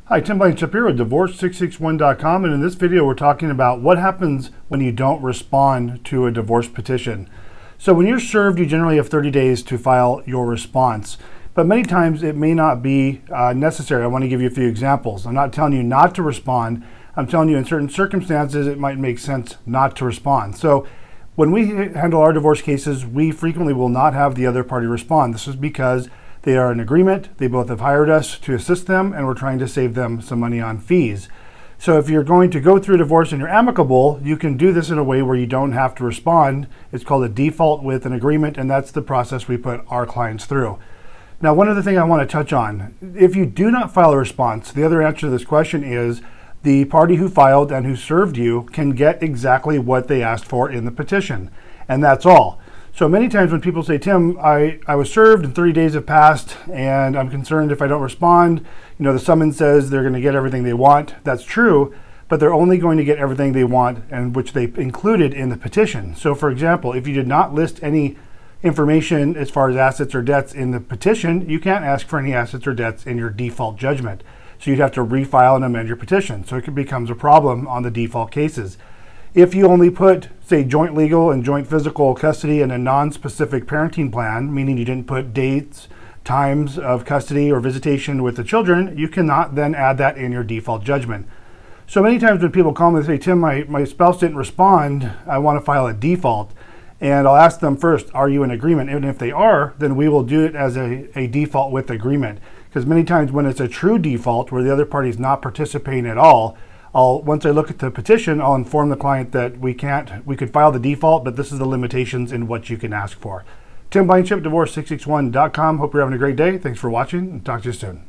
Hi, Tim Blanchett here with Divorce661.com, and in this video we're talking about what happens when you don't respond to a divorce petition. So when you're served, you generally have 30 days to file your response, but many times it may not be necessary. I want to give you a few examples. I'm not telling you not to respond. I'm telling you in certain circumstances it might make sense not to respond. So when we handle our divorce cases, we frequently will not have the other party respond. This is because they are in agreement, they both have hired us to assist them, and we're trying to save them some money on fees. So if you're going to go through a divorce and you're amicable, you can do this in a way where you don't have to respond. It's called a default with an agreement, and that's the process we put our clients through. Now, one other thing I want to touch on, if you do not file a response, the other answer to this question is the party who filed and who served you can get exactly what they asked for in the petition, and that's all. So many times when people say, Tim, I was served and 30 days have passed and I'm concerned if I don't respond, the summons says they're going to get everything they want. That's true, but they're only going to get everything they want and which they included in the petition. So for example, if you did not list any information as far as assets or debts in the petition, you can't ask for any assets or debts in your default judgment. So you'd have to refile and amend your petition. So it becomes a problem on the default cases. If you only put, say, joint legal and joint physical custody in a non-specific parenting plan, meaning you didn't put dates, times of custody or visitation with the children, you cannot then add that in your default judgment. So many times when people call me and say, Tim, my spouse didn't respond, I want to file a default. And I'll ask them first, are you in agreement? And if they are, then we will do it as a default with agreement. Because many times when it's a true default where the other party is not participating at all, once I look at the petition, I'll inform the client that we could file the default, but this is the limitations in what you can ask for. Tim Blanchett, Divorce661.com. Hope you're having a great day. Thanks for watching, and talk to you soon.